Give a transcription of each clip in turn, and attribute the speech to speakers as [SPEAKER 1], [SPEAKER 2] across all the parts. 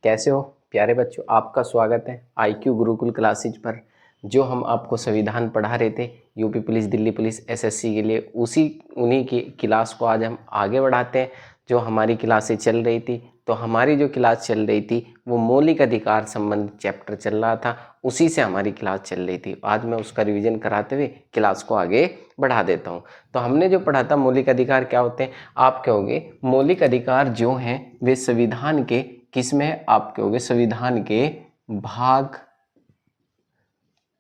[SPEAKER 1] कैसे हो प्यारे बच्चों। आपका स्वागत है IQ गुरुकुल क्लासेज पर। जो हम आपको संविधान पढ़ा रहे थे UP police, Delhi police, SSC के लिए, उन्हीं की क्लास को आज हम आगे बढ़ाते हैं। जो हमारी क्लासें चल रही थी, तो हमारी जो क्लास चल रही थी वो मौलिक अधिकार संबंधित चैप्टर चल रहा था, उसी से हमारी क्लास चल रही थी। आज मैं उसका रिवीजन कराते हुए क्लास को आगे बढ़ा देता हूँ। तो हमने जो पढ़ा था मौलिक अधिकार क्या होते हैं। आप कहोगे मौलिक अधिकार जो हैं वे संविधान के किस में है। आप कहोगे संविधान के भाग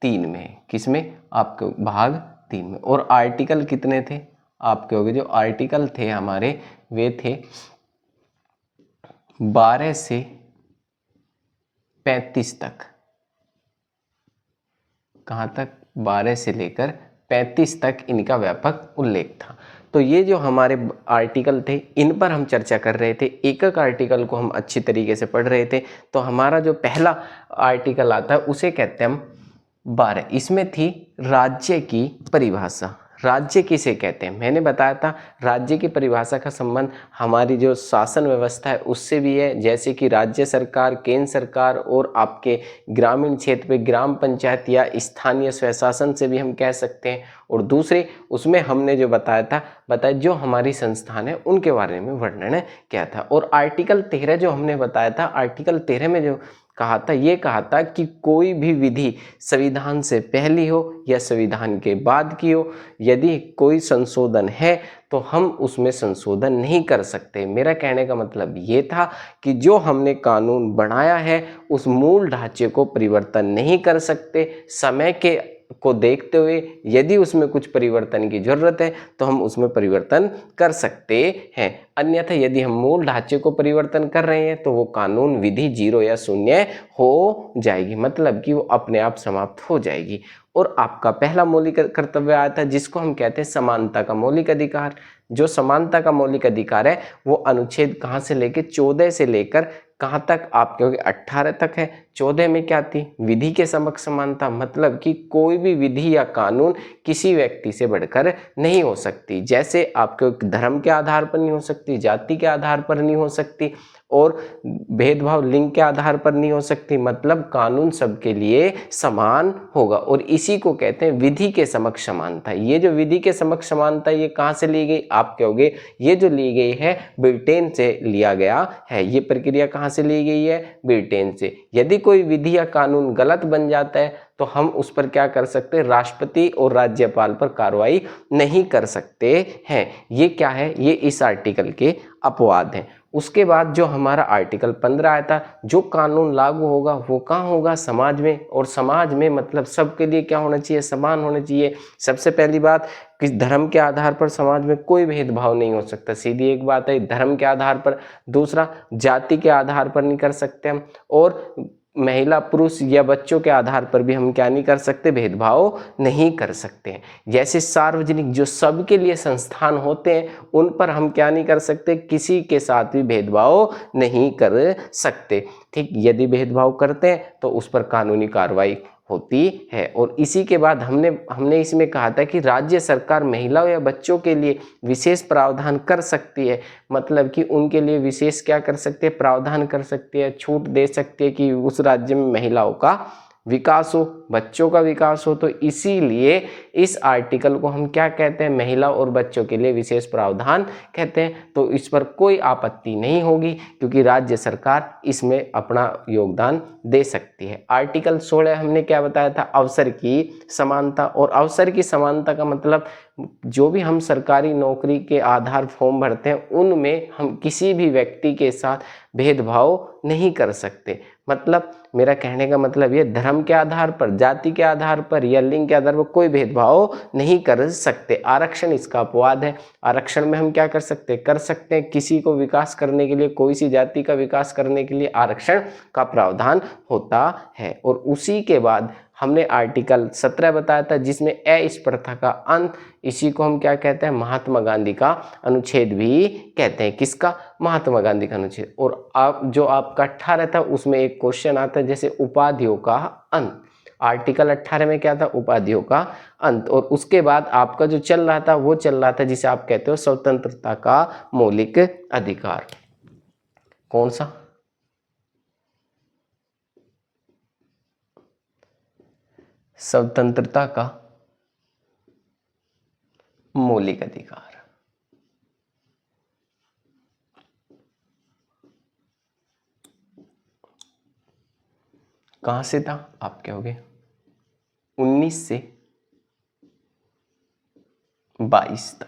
[SPEAKER 1] 3 में। किस में? आप कहोगे भाग 3 में। और आर्टिकल कितने थे? आप कहोगे जो आर्टिकल थे हमारे वे थे 12 से 35 तक। कहाँ तक? 12 से लेकर 35 तक इनका व्यापक उल्लेख था। तो ये जो हमारे आर्टिकल थे इन पर हम चर्चा कर रहे थे, एक एक आर्टिकल को हम अच्छी तरीके से पढ़ रहे थे। तो हमारा जो पहला आर्टिकल आता है उसे कहते हैं हम 12। इसमें थी राज्य की परिभाषा। राज्य किसे कहते हैं मैंने बताया था। राज्य की परिभाषा का संबंध हमारी जो शासन व्यवस्था है उससे भी है, जैसे कि राज्य सरकार, केंद्र सरकार और आपके ग्रामीण क्षेत्र पे ग्राम पंचायत या स्थानीय स्वशासन से भी हम कह सकते हैं। और दूसरे उसमें हमने जो बताया जो हमारी संस्थान है उनके बारे में वर्णन किया था। और आर्टिकल 13 जो हमने बताया था, आर्टिकल 13 में जो ये कहा था कि कोई भी विधि संविधान से पहली हो या संविधान के बाद की हो, यदि कोई संशोधन है तो हम उसमें संशोधन नहीं कर सकते। मेरा कहने का मतलब ये था कि जो हमने कानून बनाया है उस मूल ढांचे को परिवर्तन नहीं कर सकते। समय को देखते हुए यदि उसमें कुछ परिवर्तन की जरूरत है तो हम उसमें परिवर्तन कर सकते हैं, अन्यथा यदि हम मूल ढांचे को परिवर्तन कर रहे हैं तो वो कानून विधि 0 या 0 हो जाएगी, मतलब कि वो अपने आप समाप्त हो जाएगी। और आपका पहला मौलिक कर्तव्य आया था जिसको हम कहते हैं समानता का मौलिक अधिकार। जो समानता का मौलिक अधिकार है वो अनुच्छेद कहाँ से लेकर 14 से लेकर कहाँ तक? आप कहोगे 18 तक है। 14 में क्या थी? विधि के समक्ष समानता, मतलब कि कोई भी विधि या कानून किसी व्यक्ति से बढ़कर नहीं हो सकती। जैसे आपके धर्म के आधार पर नहीं हो सकती, जाति के आधार पर नहीं हो सकती और भेदभाव लिंग के आधार पर नहीं हो सकती, मतलब कानून सबके लिए समान होगा। और इसी को कहते हैं विधि के समक्ष समानता। ये जो विधि के समक्ष समानता ये कहाँ से ली गई? आप कहोगे ये जो ली गई है ब्रिटेन से लिया गया है। ये प्रक्रिया कहाँ से ली गई है? ब्रिटेन से। यदि कोई विधि या कानून गलत बन जाता है तो हम उस पर क्या कर सकते हैं? राष्ट्रपति और राज्यपाल पर कार्रवाई नहीं कर सकते हैं। ये क्या है? ये इस आर्टिकल के अपवाद हैं। उसके बाद जो हमारा आर्टिकल 15 आया था, जो कानून लागू होगा वो कहाँ होगा? समाज में। और समाज में मतलब सबके लिए क्या होना चाहिए? समान होना चाहिए। सबसे पहली बात, किस धर्म के आधार पर समाज में कोई भेदभाव नहीं हो सकता, सीधी एक बात है, धर्म के आधार पर। दूसरा, जाति के आधार पर नहीं कर सकते हम। और महिला पुरुष या बच्चों के आधार पर भी हम क्या नहीं कर सकते? भेदभाव नहीं कर सकते हैं। जैसे सार्वजनिक जो सबके लिए संस्थान होते हैं उन पर हम क्या नहीं कर सकते? किसी के साथ भी भेदभाव नहीं कर सकते। ठीक, यदि भेदभाव करते हैं तो उस पर कानूनी कार्रवाई होती है। और इसी के बाद हमने इसमें कहा था कि राज्य सरकार महिलाओं या बच्चों के लिए विशेष प्रावधान कर सकती है, मतलब कि उनके लिए विशेष क्या कर सकती है? प्रावधान कर सकती है, छूट दे सकती है कि उस राज्य में महिलाओं का विकास हो, बच्चों का विकास हो। तो इसीलिए इस आर्टिकल को हम क्या कहते हैं? महिला और बच्चों के लिए विशेष प्रावधान कहते हैं। तो इस पर कोई आपत्ति नहीं होगी क्योंकि राज्य सरकार इसमें अपना योगदान दे सकती है। आर्टिकल 16 हमने क्या बताया था? अवसर की समानता। और अवसर की समानता का मतलब जो भी हम सरकारी नौकरी के आधार फॉर्म भरते हैं उनमें हम किसी भी व्यक्ति के साथ भेदभाव नहीं कर सकते। मतलब मेरा कहने का मतलब ये, धर्म के आधार पर, जाति के आधार पर या लिंग के आधार पर कोई भेदभाव नहीं कर सकते। आरक्षण इसका अपवाद है। आरक्षण में हम क्या कर सकते हैं? किसी को विकास करने के लिए, कोई सी जाति का विकास करने के लिए आरक्षण का प्रावधान होता है। और उसी के बाद हमने आर्टिकल 17 बताया था जिसमें अस्पृश्यता का अंत, इसी को हम क्या कहते हैं? महात्मा गांधी का अनुच्छेद भी कहते हैं। किसका? महात्मा गांधी का अनुच्छेद। और जो आपका 18 था उसमें एक क्वेश्चन आता है जैसे उपाधियों का अंत। आर्टिकल 18 में क्या था? उपाधियों का अंत। और उसके बाद आपका जो चल रहा था वो चल रहा था जिसे आप कहते हो स्वतंत्रता का मौलिक अधिकार। कौन सा? स्वतंत्रता का मौलिक अधिकार। कहां से था? आप कहोगे 19 से 22 तक।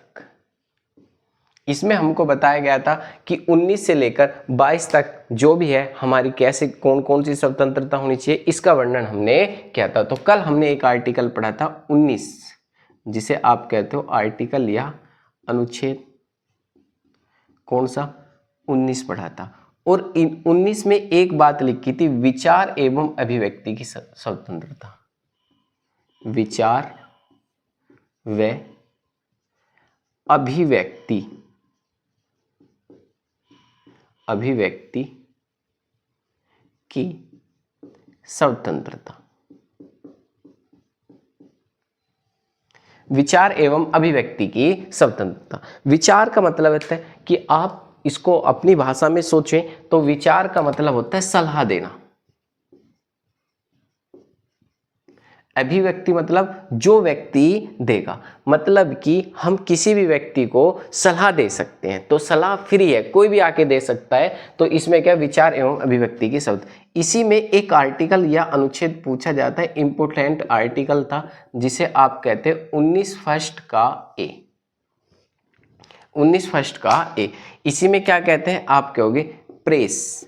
[SPEAKER 1] इसमें हमको बताया गया था कि 19 से लेकर 22 तक जो भी है हमारी कैसे कौन कौन सी स्वतंत्रता होनी चाहिए, इसका वर्णन हमने किया था। तो कल हमने एक आर्टिकल पढ़ा था 19, जिसे आप कहते हो आर्टिकल या अनुच्छेद, कौन सा? 19 पढ़ा था। और इन 19 में एक बात लिखी थी, विचार एवं अभिव्यक्ति की स्वतंत्रता। विचार व अभिव्यक्ति की स्वतंत्रता। विचार एवं अभिव्यक्ति की स्वतंत्रता। विचार का मतलब होता है कि आप इसको अपनी भाषा में सोचें तो विचार का मतलब होता है सलाह देना। अभिव्यक्ति मतलब जो व्यक्ति देगा, मतलब कि हम किसी भी व्यक्ति को सलाह दे सकते हैं, तो सलाह फ्री है, कोई भी आके दे सकता है। तो इसमें क्या विचार एवं अभिव्यक्ति की शब्द। इसी में एक आर्टिकल या अनुच्छेद पूछा जाता है, इंपोर्टेंट आर्टिकल था, जिसे आप कहते हैं 19 फर्स्ट का ए। 19 फर्स्ट का ए। इसी में क्या कहते हैं? आप कहोगे प्रेस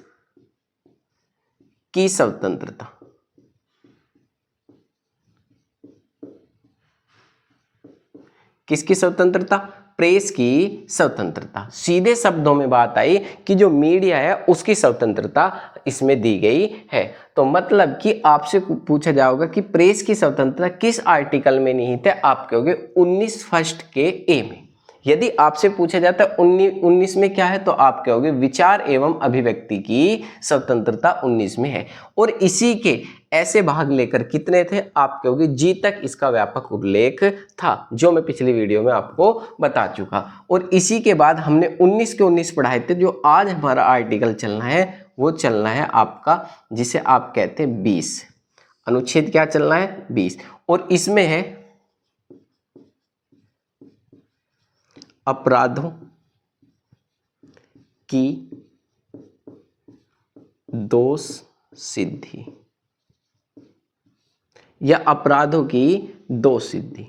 [SPEAKER 1] की स्वतंत्रता। किसकी स्वतंत्रता? प्रेस की स्वतंत्रता। सीधे शब्दों में बात आई कि जो मीडिया है उसकी स्वतंत्रता इसमें दी गई है। तो मतलब कि आपसे पूछा जाएगा कि प्रेस की स्वतंत्रता किस आर्टिकल में निहित है? आप कहोगे 19 फर्स्ट के ए में। यदि आपसे पूछा जाता है 19 में क्या है, तो आप कहोगे विचार एवं अभिव्यक्ति की स्वतंत्रता 19 में है। और इसी के ऐसे भाग लेकर कितने थे? आप कहोगे जी तक इसका व्यापक उल्लेख था, जो मैं पिछली वीडियो में आपको बता चुका। और इसी के बाद हमने 19 के 19 पढ़ाए थे। जो आज हमारा आर्टिकल चलना है वो चलना है आपका, जिसे आप कहते हैं 20। अनुच्छेद क्या चलना है? 20। और इसमें है अपराधों की दोष सिद्धि या अपराधों की दोष सिद्धि।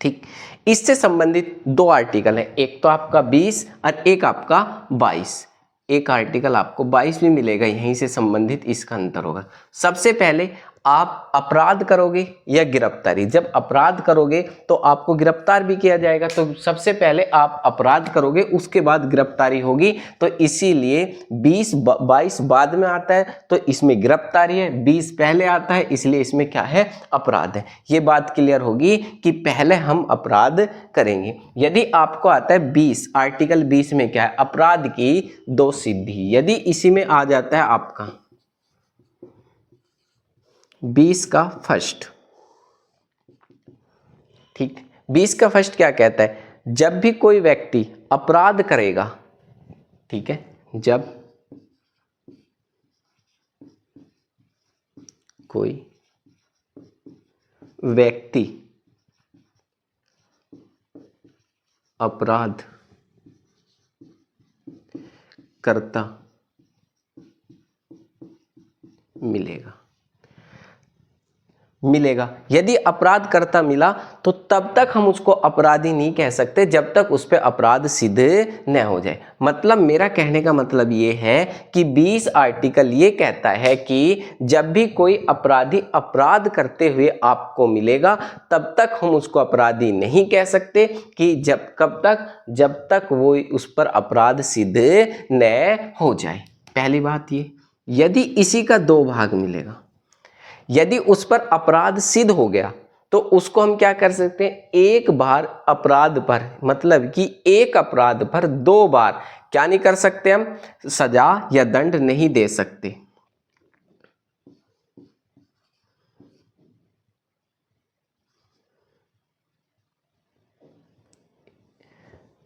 [SPEAKER 1] ठीक, इससे संबंधित दो आर्टिकल हैं, एक तो आपका 20 और एक आपका 22। एक आर्टिकल आपको 22 भी मिलेगा, यहीं से संबंधित इसका अंतर होगा। सबसे पहले आप अपराध करोगे या गिरफ्तारी। जब अपराध करोगे तो आपको गिरफ्तार भी किया जाएगा, तो सबसे पहले आप अपराध करोगे, उसके बाद गिरफ्तारी होगी। तो इसीलिए 20-22 बाद में आता है, तो इसमें गिरफ्तारी है। 20 पहले आता है, इसलिए इसमें क्या है? अपराध है। ये बात क्लियर होगी कि पहले हम अपराध करेंगे। यदि आपको आता है 20, आर्टिकल 20 में क्या है? अपराध की दोष सिद्धि। यदि इसी में आ जाता है आपका 20 का फर्स्ट, ठीक, 20 का फर्स्ट क्या कहता है? जब भी कोई व्यक्ति अपराध करेगा, ठीक है, जब कोई व्यक्ति अपराध करता मिलेगा। यदि अपराध करता मिला तो तब तक हम उसको अपराधी नहीं कह सकते, जब तक उस पर अपराध सिद्ध न हो जाए। मतलब मेरा कहने का मतलब ये है कि 20 आर्टिकल ये कहता है कि जब भी कोई अपराधी अपराध करते हुए आपको मिलेगा, तब तक हम उसको अपराधी नहीं कह सकते, कि जब तक वो उस पर अपराध सिद्ध न हो जाए। पहली बात ये। यदि इसी का दो भाग मिलेगा, यदि उस पर अपराध सिद्ध हो गया तो उसको हम क्या कर सकते हैं? एक बार अपराध पर, मतलब कि एक अपराध पर 2 बार क्या नहीं कर सकते? हम सजा या दंड नहीं दे सकते।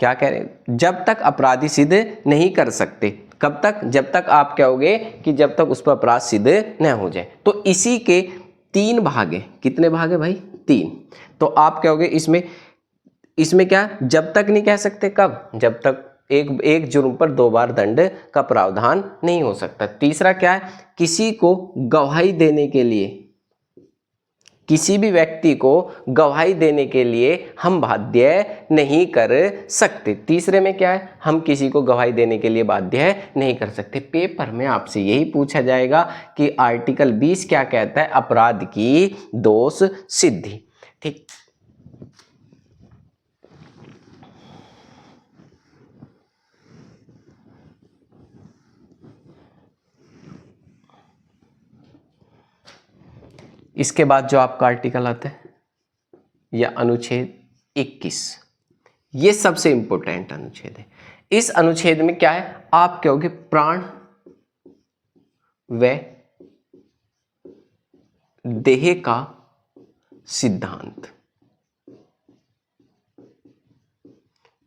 [SPEAKER 1] क्या कह रहे हैं? जब तक अपराधी सिद्ध नहीं कर सकते। कब तक? जब तक आप कहोगे कि जब तक उस पर अपराध सिद्ध न हो जाए। तो इसी के 3 भाग है। कितने भाग है भाई? 3। तो आप कहोगे इसमें क्या, जब तक नहीं कह सकते, कब? जब तक एक जुर्म पर 2 बार दंड का प्रावधान नहीं हो सकता। तीसरा क्या है, किसी को गवाही देने के लिए, किसी भी व्यक्ति को गवाही देने के लिए हम बाध्य नहीं कर सकते। तीसरे में क्या है, हम किसी को गवाही देने के लिए बाध्य नहीं कर सकते। पेपर में आपसे यही पूछा जाएगा कि आर्टिकल 20 क्या कहता है, अपराध की दोष सिद्धि। ठीक, इसके बाद जो आपका आर्टिकल आता है या अनुच्छेद 21, ये सबसे इंपॉर्टेंट अनुच्छेद है। इस अनुच्छेद में क्या है, आप कहोगे प्राण व देह का सिद्धांत।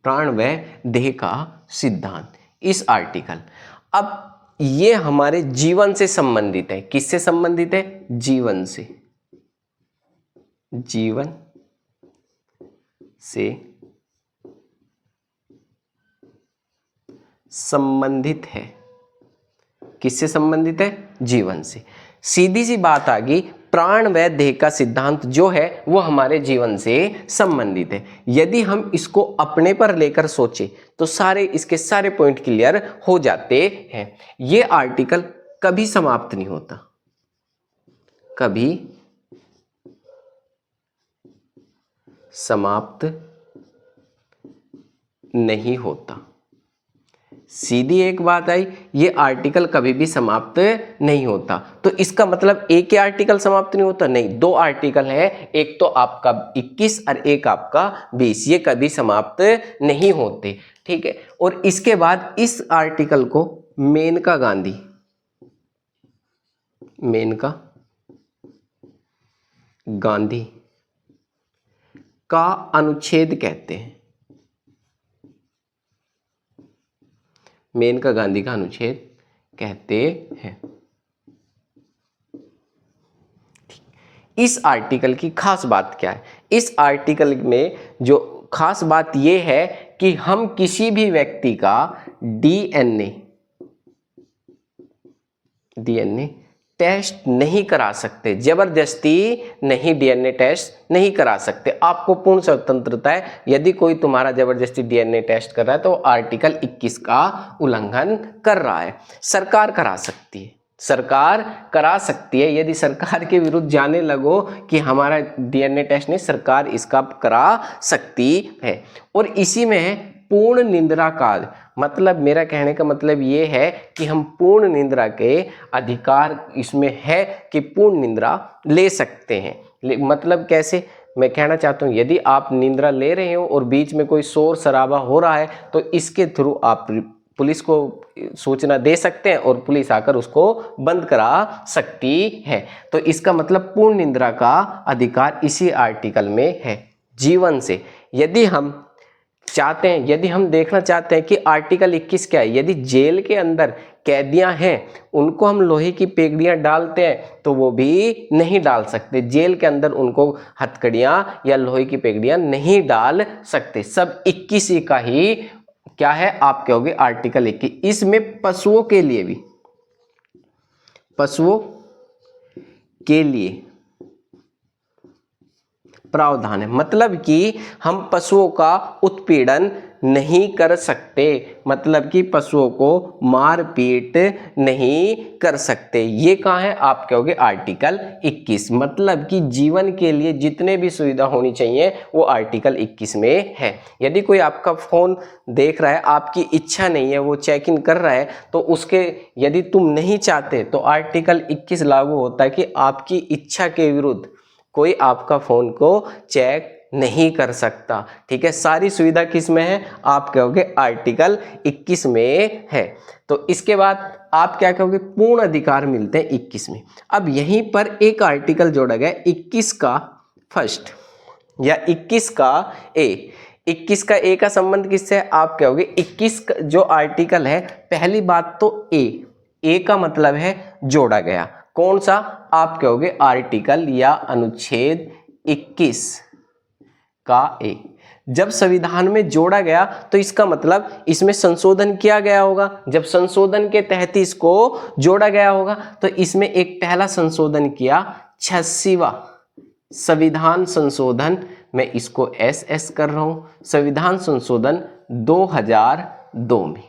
[SPEAKER 1] प्राण व देह का सिद्धांत, इस आर्टिकल, अब ये हमारे जीवन से संबंधित है। किससे संबंधित है? जीवन से, जीवन से संबंधित है। किससे संबंधित है? जीवन से। सीधी सी बात आ गई, प्राण व देह का सिद्धांत जो है वो हमारे जीवन से संबंधित है। यदि हम इसको अपने पर लेकर सोचे तो इसके सारे पॉइंट क्लियर हो जाते हैं। ये आर्टिकल कभी समाप्त नहीं होता, कभी समाप्त नहीं होता। सीधी एक बात आई, ये आर्टिकल कभी भी समाप्त नहीं होता। तो इसका मतलब एक ही आर्टिकल समाप्त नहीं होता? नहीं, 2 आर्टिकल हैं, एक तो आपका 21 और एक आपका 20, ये कभी समाप्त नहीं होते। ठीक है, और इसके बाद इस आर्टिकल को मेनका गांधी, मेनका गांधी का अनुच्छेद कहते हैं। मेनका गांधी का अनुच्छेद कहते हैं। इस आर्टिकल की खास बात क्या है? इस आर्टिकल में जो खास बात यह है कि हम किसी भी व्यक्ति का डीएनए टेस्ट नहीं करा सकते, जबरदस्ती नहीं डीएनए टेस्ट नहीं करा सकते। आपको पूर्ण स्वतंत्रता है। यदि कोई तुम्हारा जबरदस्ती डीएनए टेस्ट कर रहा है तो आर्टिकल 21 का उल्लंघन कर रहा है। सरकार करा सकती है, सरकार करा सकती है। यदि सरकार के विरुद्ध जाने लगो कि हमारा डीएनए टेस्ट नहीं, सरकार इसका करा सकती है। और इसी में है पूर्ण निंदा का, मतलब मेरा कहने का मतलब ये है कि हम पूर्ण निंदा के अधिकार इसमें है कि पूर्ण निंदा ले सकते हैं। मतलब कैसे, मैं कहना चाहता हूँ, यदि आप निंदा ले रहे हो और बीच में कोई शोर शराबा हो रहा है तो इसके थ्रू आप पुलिस को सूचना दे सकते हैं और पुलिस आकर उसको बंद करा सकती है। तो इसका मतलब पूर्ण निंदा का अधिकार इसी आर्टिकल में है। जीवन से यदि हम चाहते हैं, यदि हम देखना चाहते हैं कि आर्टिकल 21 क्या है, यदि जेल के अंदर कैदियां हैं उनको हम लोहे की पेगड़ियां डालते हैं तो वो भी नहीं डाल सकते। जेल के अंदर उनको हथकड़ियां या लोहे की पेगड़ियां नहीं डाल सकते। सब 21 का ही क्या है, आप कहोगे आर्टिकल 21। इसमें पशुओं के लिए भी, पशुओं के लिए प्रावधान है। मतलब कि हम पशुओं का उत्पीड़न नहीं कर सकते, मतलब कि पशुओं को मारपीट नहीं कर सकते। ये कहाँ है, आप कहोगे आर्टिकल 21। मतलब कि जीवन के लिए जितने भी सुविधा होनी चाहिए वो आर्टिकल 21 में है। यदि कोई आपका फ़ोन देख रहा है, आपकी इच्छा नहीं है, वो चेक इन कर रहा है, तो उसके यदि तुम नहीं चाहते तो आर्टिकल 21 लागू होता है कि आपकी इच्छा के विरुद्ध कोई आपका फ़ोन को चेक नहीं कर सकता। ठीक है, सारी सुविधा किस में है, आप कहोगे आर्टिकल 21 में है। तो इसके बाद आप क्या कहोगे, पूर्ण अधिकार मिलते हैं 21 में। अब यहीं पर एक आर्टिकल जोड़ा गया 21 का फर्स्ट या 21 का ए। 21 का ए का संबंध किससे है, आप कहोगे 21 जो आर्टिकल है, पहली बात तो ए का मतलब है जोड़ा गया। कौन सा? आप कहोगे आर्टिकल या अनुच्छेद 21 का ए। जब संविधान में जोड़ा गया तो इसका मतलब इसमें संशोधन किया गया होगा। जब संशोधन के तहत इसको जोड़ा गया होगा तो इसमें एक पहला संशोधन किया 86वां संविधान संशोधन, मैं इसको SS कर रहा हूं, संविधान संशोधन 2002 में।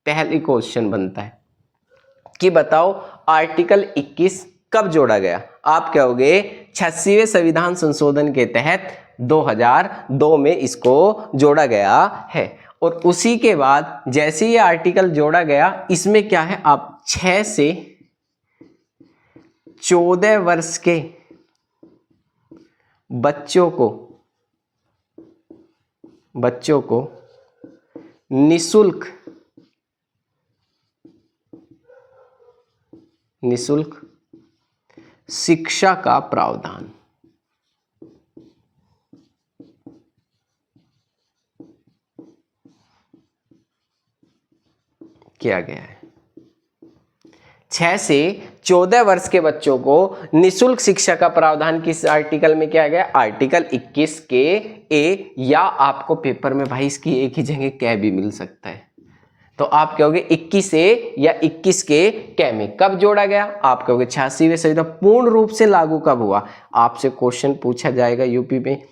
[SPEAKER 1] पहले क्वेश्चन बनता है कि बताओ आर्टिकल 21 कब जोड़ा गया? आप कहोगे 86वें संविधान संशोधन के तहत 2002 में इसको जोड़ा गया है। और उसी के बाद जैसे ये आर्टिकल जोड़ा गया, इसमें क्या है, आप 6 से 14 वर्ष के बच्चों को निःशुल्क शिक्षा का प्रावधान किया गया है। 6 से 14 वर्ष के बच्चों को निःशुल्क शिक्षा का प्रावधान किस आर्टिकल में किया गया? आर्टिकल 21 के ए, या आपको पेपर में भाई इसकी एक ही जगह कै भी मिल सकता है, तो आप कहोगे 21 ए या 21 के कै में कब जोड़ा गया? आप कहोगे 86वें संविधान पूर्ण रूप से लागू कब हुआ? आपसे क्वेश्चन पूछा जाएगा यूपी में,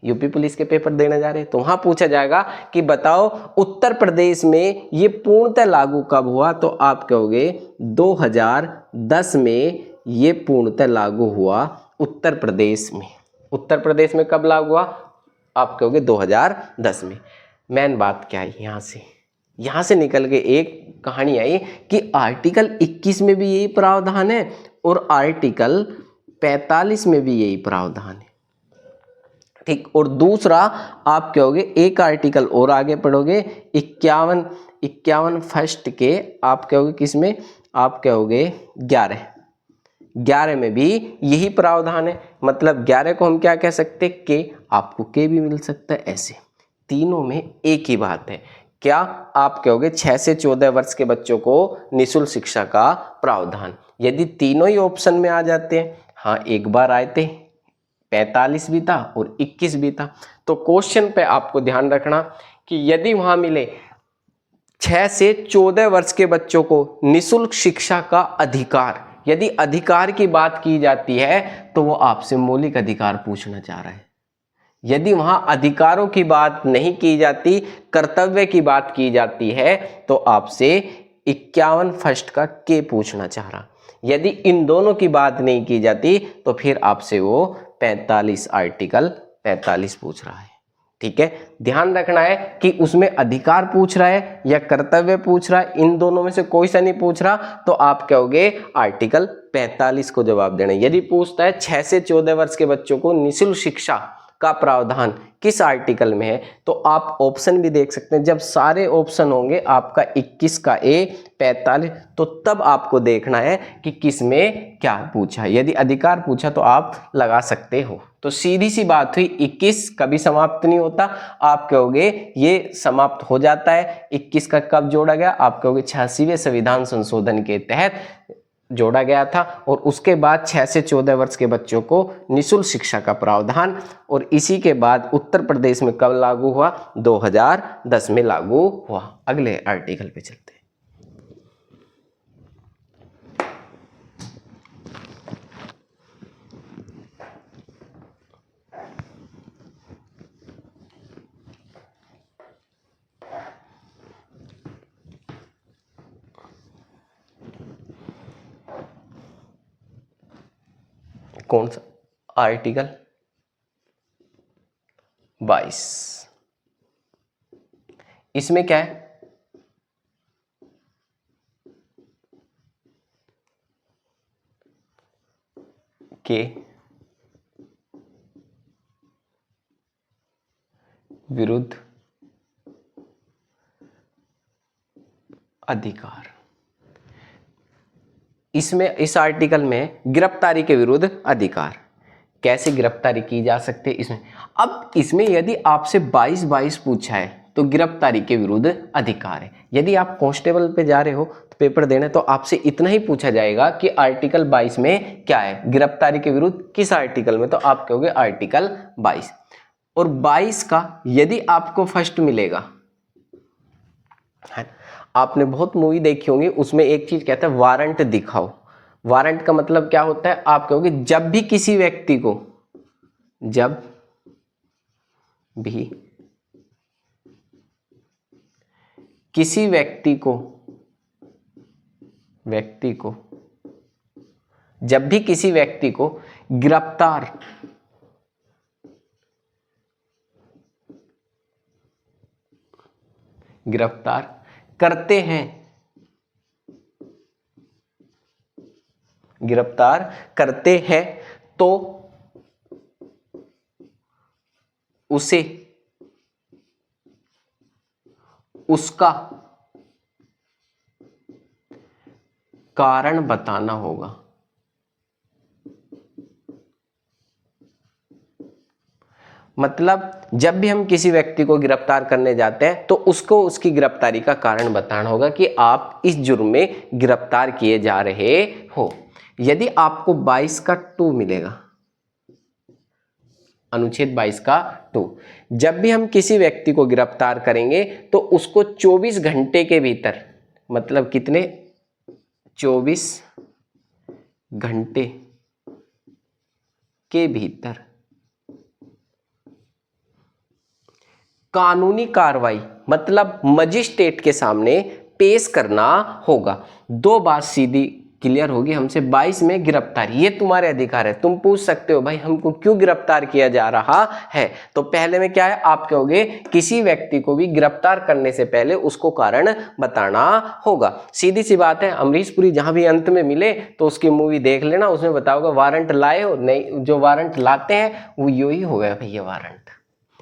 [SPEAKER 1] यूपी पुलिस के पेपर देने जा रहे हैं तो वहां पूछा जाएगा कि बताओ उत्तर प्रदेश में ये पूर्णतः लागू कब हुआ? तो आप कहोगे 2010 में ये पूर्णतः लागू हुआ उत्तर प्रदेश में। उत्तर प्रदेश में कब लागू हुआ? आप कहोगे 2010 में। मेन बात क्या है, यहाँ से निकल के एक कहानी आई कि आर्टिकल 21 में भी यही प्रावधान है और आर्टिकल 45 में भी यही प्रावधान है, ठीक। और दूसरा आप कहोगे एक आर्टिकल और आगे पढ़ोगे 51 फर्स्ट के, आप कहोगे किसमें? आप कहोगे 11 में भी यही प्रावधान है। मतलब 11 को हम क्या कह सकते हैं? के, आपको के भी मिल सकता है। ऐसे तीनों में एक ही बात है, क्या? आप कहोगे 6 से 14 वर्ष के बच्चों को निःशुल्क शिक्षा का प्रावधान। यदि तीनों ही ऑप्शन में आ जाते हैं, हाँ एक बार आए थे 45 भी था और 21 भी था, तो क्वेश्चन पे आपको ध्यान रखना कि यदि वहां मिले 6 से 14 वर्ष के बच्चों को निःशुल्क शिक्षा का अधिकार, यदि अधिकार की बात की जाती है तो वो आपसे मौलिक अधिकार पूछना चाह रहा है। यदि वहां अधिकारों की बात नहीं की जाती, कर्तव्य की बात की जाती है, तो आपसे 51 फर्स्ट का के पूछना चाह रहा। यदि इन दोनों की बात नहीं की जाती तो फिर आपसे वो 45 आर्टिकल 45 पूछ रहा है, ठीक है। ध्यान रखना है कि उसमें अधिकार पूछ रहा है या कर्तव्य पूछ रहा है, इन दोनों में से कोई सा नहीं पूछ रहा, तो आप कहोगे आर्टिकल 45 को जवाब देना। यदि पूछता है 6 से 14 वर्ष के बच्चों को निःशुल्क शिक्षा का प्रावधान किस आर्टिकल में है, तो आप ऑप्शन भी देख सकते हैं। जब सारे ऑप्शन होंगे आपका 21 का ए, 45, तो तब आपको देखना है कि किस में क्या पूछा है। यदि अधिकार पूछा तो आप लगा सकते हो। तो सीधी सी बात हुई, 21 कभी समाप्त नहीं होता। आप कहोगे ये समाप्त हो जाता है। 21 का कब जोड़ा गया? आप कहोगे 86वें संविधान संशोधन के तहत जोड़ा गया था। और उसके बाद 6 से 14 वर्ष के बच्चों को निःशुल्क शिक्षा का प्रावधान, और इसी के बाद उत्तर प्रदेश में कब लागू हुआ? 2010 में लागू हुआ। अगले आर्टिकल पे चलते हैं। कौन सा? आर्टिकल 22। इसमें क्या है? के विरुद्ध अधिकार। इसमें इस आर्टिकल में गिरफ्तारी के विरुद्ध अधिकार, कैसे गिरफ्तारी की जा सकती है इसमें। अब इसमें यदि आपसे 22 पूछा है तो गिरफ्तारी के विरुद्ध अधिकार है। यदि आप कांस्टेबल पे जा रहे हो तो पेपर देने, तो आपसे इतना ही पूछा जाएगा कि आर्टिकल 22 में क्या है, गिरफ्तारी के विरुद्ध किस आर्टिकल में, तो आप कहोगे आर्टिकल 22। और 22 का यदि आपको फर्स्ट मिलेगा, है, आपने बहुत मूवी देखी होंगी, उसमें एक चीज कहता है वारंट दिखाओ। वारंट का मतलब क्या होता है, आप कहोगे जब भी किसी व्यक्ति को, जब भी किसी व्यक्ति को जब भी किसी व्यक्ति को गिरफ्तार करते हैं, गिरफ्तार करते हैं तो उसे उसका कारण बताना होगा। मतलब जब भी हम किसी व्यक्ति को गिरफ्तार करने जाते हैं तो उसको उसकी गिरफ्तारी का कारण बताना होगा कि आप इस जुर्म में गिरफ्तार किए जा रहे हो। यदि आपको 22 का 2 मिलेगा, अनुच्छेद 22 का 2, जब भी हम किसी व्यक्ति को गिरफ्तार करेंगे तो उसको 24 घंटे के भीतर, मतलब कितने, 24 घंटे के भीतर कानूनी कार्रवाई, मतलब मजिस्ट्रेट के सामने पेश करना होगा। दो बात सीधी क्लियर होगी हमसे। 22 में गिरफ्तारी, ये तुम्हारे अधिकार है। तुम पूछ सकते हो भाई हमको क्यों गिरफ्तार किया जा रहा है, तो पहले में क्या है, आप कहोगे किसी व्यक्ति को भी गिरफ्तार करने से पहले उसको कारण बताना होगा। सीधी सी बात है, अमरीश पुरी जहां भी अंत में मिले तो उसकी मूवी देख लेना, उसमें बताओगे वारंट लाए हो, नहीं, जो वारंट लाते हैं वो यो ही हो गया भैया वारंट,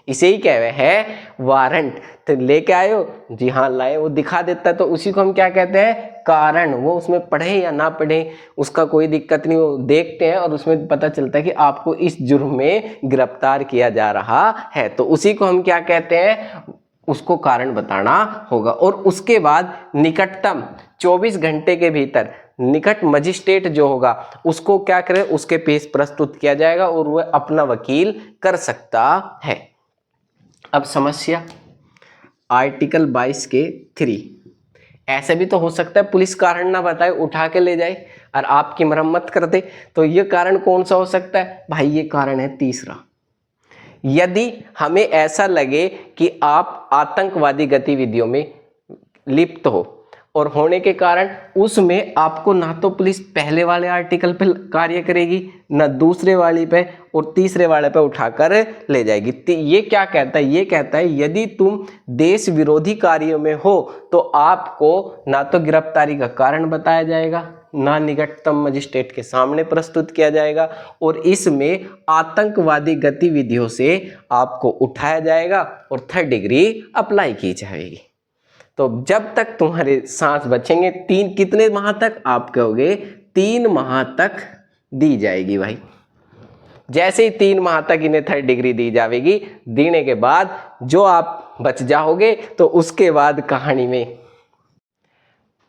[SPEAKER 1] इसे ही कह रहे हैं वारंट। तो लेके आए हो, जी हाँ लाए, वो दिखा देता है तो उसी को हम क्या कहते हैं, कारण। वो उसमें पढ़े या ना पढ़े उसका कोई दिक्कत नहीं, वो देखते हैं और उसमें पता चलता है कि आपको इस जुर्म में गिरफ्तार किया जा रहा है, तो उसी को हम क्या कहते हैं, उसको कारण बताना होगा। और उसके बाद निकटतम 24 घंटे के भीतर निकट मजिस्ट्रेट जो होगा उसको क्या करे, उसके पेश प्रस्तुत किया जाएगा और वह अपना वकील कर सकता है। अब समस्या आर्टिकल 22 के 3, ऐसे भी तो हो सकता है पुलिस कारण ना बताए, उठा के ले जाए और आपकी मरम्मत कर दे, तो ये कारण कौन सा हो सकता है भाई, ये कारण है तीसरा। यदि हमें ऐसा लगे कि आप आतंकवादी गतिविधियों में लिप्त हो और होने के कारण उसमें आपको ना तो पुलिस पहले वाले आर्टिकल पे कार्य करेगी, ना दूसरे वाले पे, और तीसरे वाले पे उठाकर ले जाएगी। ये क्या कहता है, ये कहता है यदि तुम देश विरोधी कार्यों में हो तो आपको ना तो गिरफ्तारी का कारण बताया जाएगा, ना निकटतम मजिस्ट्रेट के सामने प्रस्तुत किया जाएगा, और इसमें आतंकवादी गतिविधियों से आपको उठाया जाएगा और 3rd डिग्री अप्लाई की जाएगी। तो जब तक तुम्हारे सांस बचेंगे, कितने माह तक, आप कहोगे 3 माह तक दी जाएगी भाई। जैसे ही 3 माह तक इन्हें 3rd डिग्री दी जाएगी, देने के बाद जो आप बच जाओगे तो उसके बाद कहानी में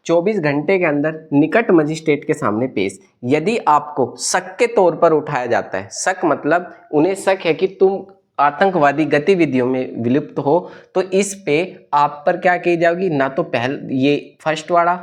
[SPEAKER 1] 24 घंटे के अंदर निकट मजिस्ट्रेट के सामने पेश। यदि आपको शक के तौर पर उठाया जाता है, शक मतलब उन्हें शक है कि तुम आतंकवादी गतिविधियों में विलुप्त हो, तो इस पे आप पर क्या की जाएगी, ना तो पहले ये फर्स्ट वाला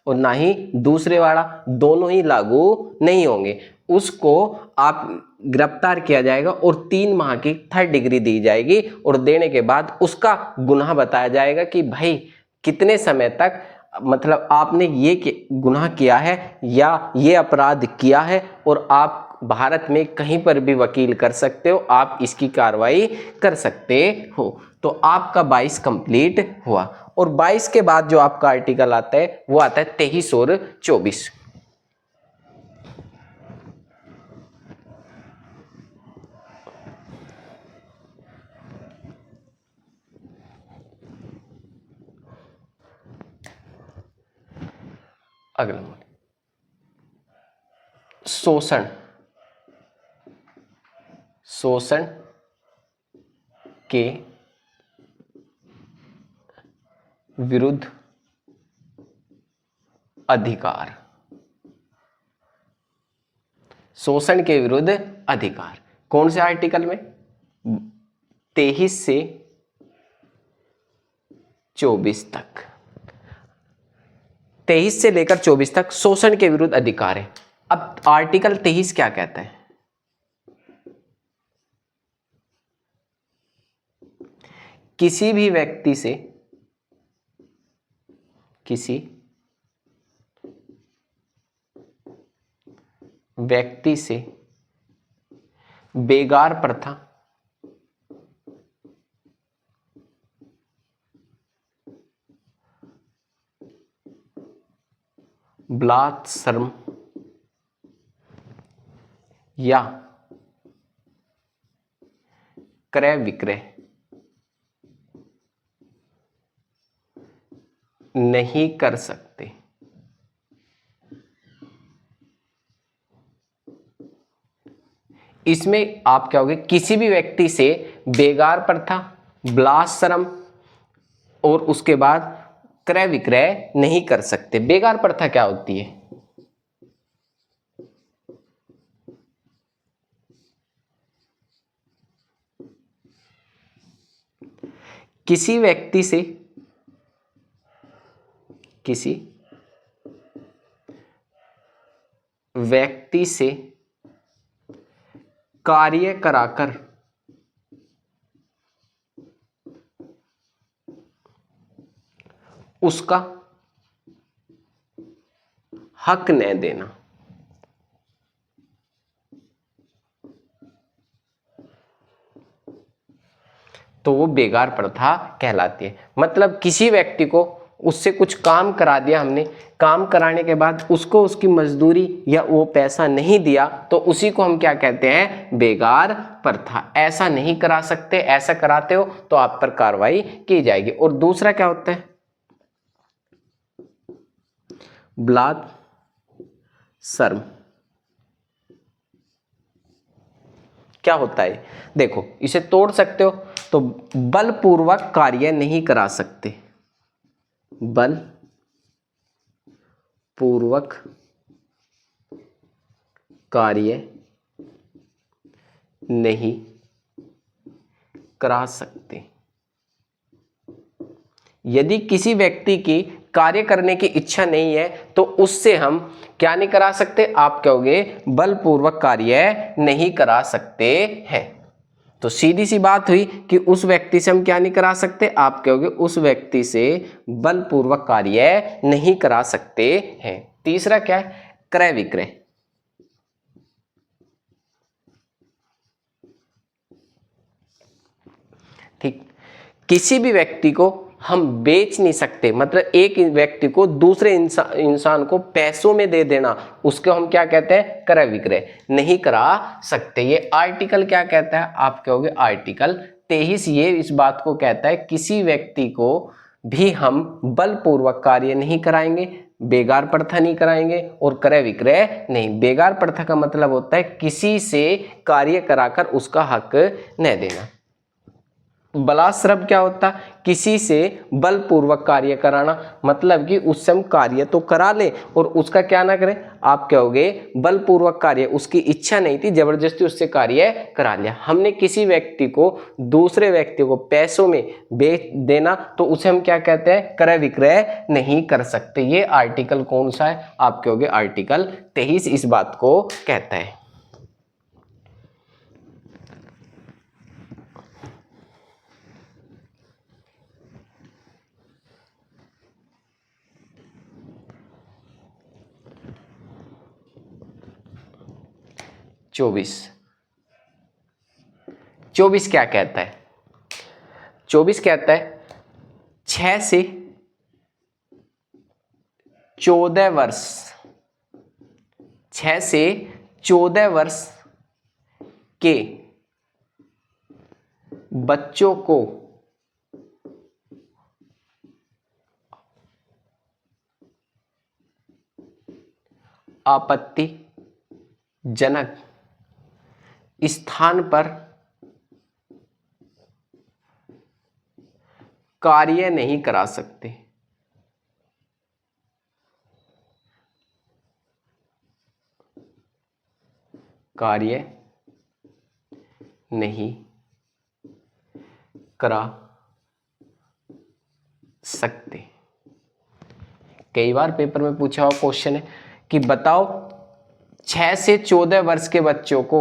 [SPEAKER 1] और ना ही दूसरे वाला, दोनों ही लागू नहीं होंगे। उसको आप गिरफ्तार किया जाएगा और 3 माह की 3rd डिग्री दी जाएगी, और देने के बाद उसका गुनाह बताया जाएगा कि भाई कितने समय तक, मतलब आपने ये गुनाह किया है या ये अपराध किया है, और आप भारत में कहीं पर भी वकील कर सकते हो, आप इसकी कार्रवाई कर सकते हो। तो आपका 22 कंप्लीट हुआ। और 22 के बाद जो आपका आर्टिकल आता है वो आता है 23 और 24। अगला शोषण, शोषण के विरुद्ध अधिकार, शोषण के विरुद्ध अधिकार। कौन से आर्टिकल में? 23 से 24 तक, 23 से लेकर 24 तक शोषण के विरुद्ध अधिकार है। अब आर्टिकल 23 क्या कहता है? किसी भी व्यक्ति से, किसी व्यक्ति से बेगार प्रथा, बलात्श्रम या क्रय विक्रय नहीं कर सकते। इसमें आप क्या होगे? किसी भी व्यक्ति से बेगार प्रथा, बलात्श्रम और उसके बाद क्रय विक्रय नहीं कर सकते। बेगार प्रथा क्या होती है? किसी व्यक्ति से, किसी व्यक्ति से कार्य कराकर उसका हक न देना, तो वो बेगार प्रथा कहलाती है। मतलब किसी व्यक्ति को उससे कुछ काम करा दिया हमने, काम कराने के बाद उसको उसकी मजदूरी या वो पैसा नहीं दिया, तो उसी को हम क्या कहते हैं? बेगार प्रथा। ऐसा नहीं करा सकते, ऐसा कराते हो तो आप पर कार्रवाई की जाएगी। और दूसरा क्या होता है? बलात्श्रम। क्या होता है? देखो, इसे तोड़ सकते हो तो बलपूर्वक कार्य नहीं करा सकते, बलपूर्वक कार्य नहीं करा सकते। यदि किसी व्यक्ति की कार्य करने की इच्छा नहीं है तो उससे हम क्या नहीं करा सकते? आप कहोगे बलपूर्वक कार्य नहीं करा सकते हैं। तो सीधी सी बात हुई कि उस व्यक्ति से हम क्या नहीं करा सकते? आप कहोगे उस व्यक्ति से बलपूर्वक कार्य नहीं करा सकते हैं। तीसरा क्या है? क्रय विक्रय। ठीक, किसी भी व्यक्ति को हम बेच नहीं सकते। मतलब एक व्यक्ति को दूसरे इंसान को पैसों में दे देना, उसको हम क्या कहते हैं? क्रय विक्रय नहीं करा सकते। ये आर्टिकल क्या कहता है? आप कहोगे आर्टिकल 23 ये इस बात को कहता है किसी व्यक्ति को भी हम बलपूर्वक कार्य नहीं कराएंगे, बेगार प्रथा नहीं कराएंगे और क्रय विक्रय नहीं। बेगार प्रथा का मतलब होता है किसी से कार्य कराकर उसका हक न देना। बलात्श्रम क्या होता? किसी से बलपूर्वक कार्य कराना, मतलब कि उससे हम कार्य तो करा ले और उसका क्या ना करें? आप कहोगे बलपूर्वक कार्य, उसकी इच्छा नहीं थी, जबरदस्ती उससे कार्य करा लिया। हमने किसी व्यक्ति को दूसरे व्यक्ति को पैसों में बेच देना, तो उसे हम क्या कहते हैं? क्रय विक्रय नहीं कर सकते। ये आर्टिकल कौन सा है? आप कहोगे आर्टिकल 23 इस बात को कहता है। चौबीस क्या कहता है? 24 कहता है 6 से 14 वर्ष, 6 से 14 वर्ष के बच्चों को आपत्तिजनक स्थान पर कार्य नहीं करा सकते। कार्य नहीं करा सकते। कई बार पेपर में पूछा हुआ क्वेश्चन है कि बताओ 6 से 14 वर्ष के बच्चों को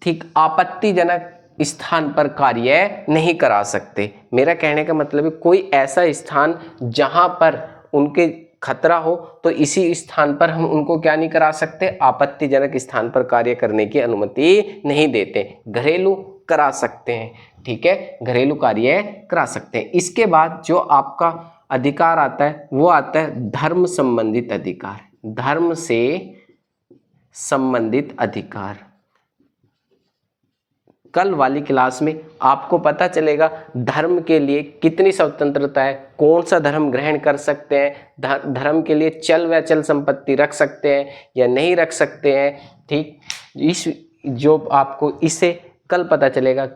[SPEAKER 1] ठीक आपत्तिजनक स्थान पर कार्य नहीं करा सकते। मेरा कहने का मतलब है कोई ऐसा स्थान जहां पर उनके खतरा हो तो इसी स्थान पर हम उनको क्या नहीं करा सकते, आपत्तिजनक स्थान पर कार्य करने की अनुमति नहीं देते। घरेलू करा सकते हैं, ठीक है, घरेलू कार्य करा सकते हैं। इसके बाद जो आपका अधिकार आता है वो आता है धर्म संबंधित अधिकार। धर्म से संबंधित अधिकार। कल वाली क्लास में आपको पता चलेगा धर्म के लिए कितनी स्वतंत्रता है, कौन सा धर्म ग्रहण कर सकते हैं, धर्म के लिए चल व अचल संपत्ति रख सकते हैं या नहीं रख सकते हैं। ठीक, इस जो आपको इससे कल पता चलेगा।